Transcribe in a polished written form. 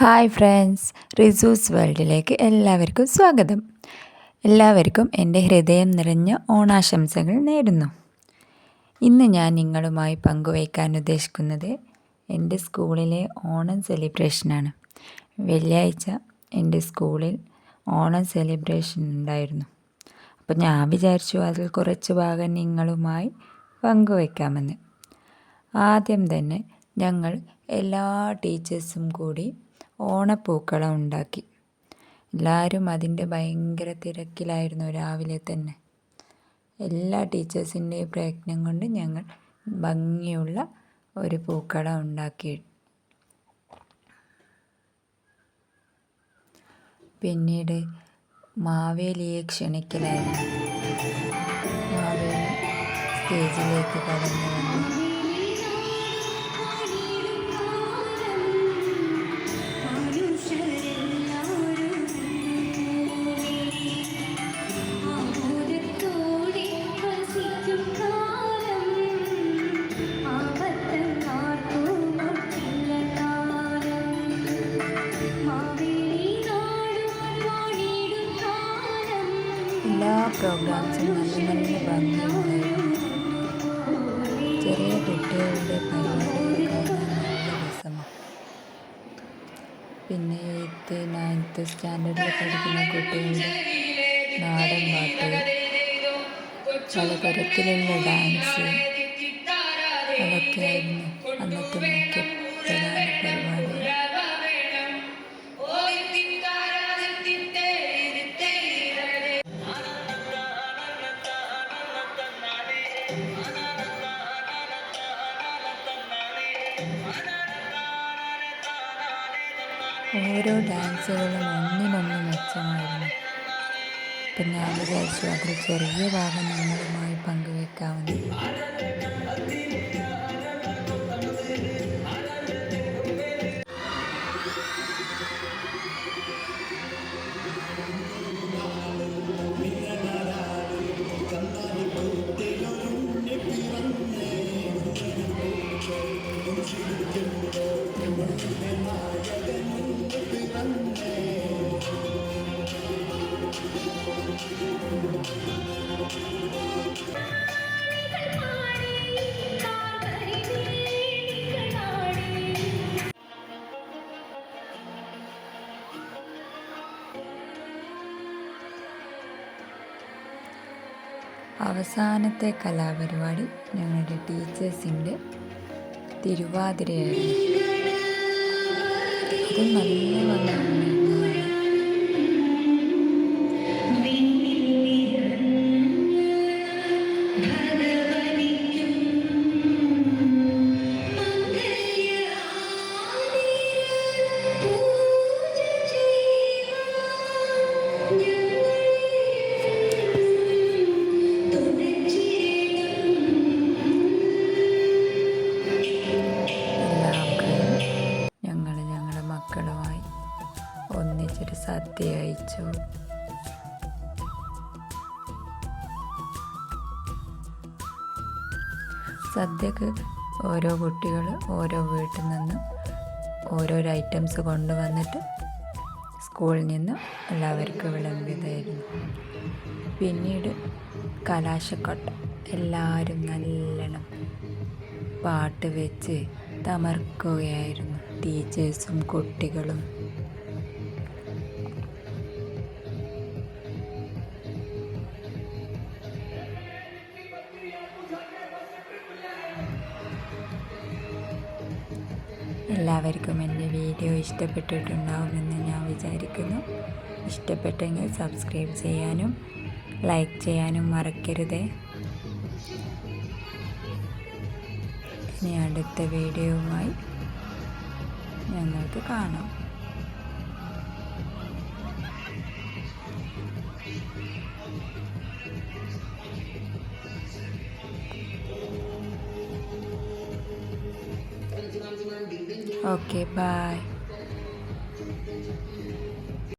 Hi friends, റിസൂസ് വേൾഡിലേക്ക് എല്ലാവർക്കും സ്വാഗതം. എല്ലാവർക്കും എൻ്റെ ഹൃദയം നിറഞ്ഞ ഓണാശംസകൾ നേരുന്നു. ഇന്ന് ഞാൻ നിങ്ങളുമായി പങ്കുവയ്ക്കാൻ ഉദ്ദേശിക്കുന്നത് എൻ്റെ സ്കൂളിലെ ഓണം സെലിബ്രേഷനാണ്. വെള്ളിയാഴ്ച എൻ്റെ സ്കൂളിൽ ഓണം സെലിബ്രേഷൻ ഉണ്ടായിരുന്നു. അപ്പോൾ ഞാൻ വിചാരിച്ചു അതിൽ കുറച്ച് ഭാഗം നിങ്ങളുമായി പങ്കുവയ്ക്കാമെന്ന്. ആദ്യം തന്നെ ഞങ്ങൾ എല്ലാ ടീച്ചേഴ്സും കൂടി ഓണപ്പൂക്കളം ഉണ്ടാക്കി. എല്ലാവരും അതിൻ്റെ ഭയങ്കര തിരക്കിലായിരുന്നു രാവിലെ തന്നെ. എല്ലാ ടീച്ചേഴ്സിൻ്റെയും പ്രയത്നം കൊണ്ട് ഞങ്ങൾ ഭംഗിയുള്ള ഒരു പൂക്കളം ഉണ്ടാക്കി. പിന്നീട് മാവേലിയെ ക്ഷണിക്കലായിരുന്നു. മാവേലി സ്റ്റേജിലേക്ക് കടന്നു വന്നു. എല്ലാ പ്രോഗ്രാംസും നല്ല നല്ല ഭംഗിയുണ്ടായിരുന്നു. ചെറിയ കുട്ടികളുടെ പരിപാടികൾ കാണാൻ നല്ല രസമാണ്. പിന്നെ 8th 9th സ്റ്റാൻഡേർഡിൽ പഠിക്കുന്ന കുട്ടികളുടെ നാടൻ പാട്ട്, പലതരത്തിലുള്ള ഡാൻസ്, അതൊക്കെയായിരുന്നു അന്നത്തെ മുഖ്യ പ്രധാന പരിപാടി. ഓരോ ഡാൻസുകളും ഒന്നിനൊന്ന് മെച്ചമായിരുന്നു. അപ്പം ഞാൻ വിചാരിച്ചു അതിൽ ചെറിയ ഭാഗം നിങ്ങളുമായി പങ്കുവെക്കാമെന്ന്. അവസാനത്തെ കലാപരിപാടി ഞങ്ങളുടെ ടീച്ചേഴ്സിൻ്റെ തിരുവാതിരയായിരുന്നു. അത് നല്ല ഭംഗിയുണ്ടായിരുന്നു. മക്കളുമായി ഒന്നിച്ചൊരു സദ്യ കഴിച്ചു. സദ്യക്ക് ഓരോ കുട്ടികൾ ഓരോ വീട്ടിൽ നിന്ന് ഓരോരോ ഐറ്റംസ് കൊണ്ടുവന്നിട്ട് സ്കൂളിൽ നിന്ന് എല്ലാവർക്കും വിളമ്പിയതായിരുന്നു. പിന്നീട് കലാശക്കൊട്ട എല്ലാവരും നല്ലോണം പാട്ട് വെച്ച് തമർക്കുകയായിരുന്നു, ടീച്ചേഴ്സും കുട്ടികളും. എല്ലാവർക്കും എൻ്റെ വീഡിയോ ഇഷ്ടപ്പെട്ടിട്ടുണ്ടാവുമെന്ന് ഞാൻ വിചാരിക്കുന്നു. ഇഷ്ടപ്പെട്ടെങ്കിൽ സബ്സ്ക്രൈബ് ചെയ്യാനും ലൈക്ക് ചെയ്യാനും മറക്കരുതേ. ഇനി അടുത്ത വീഡിയോയുമായി ഞങ്ങൾക്ക് കാണാം. Okay, by.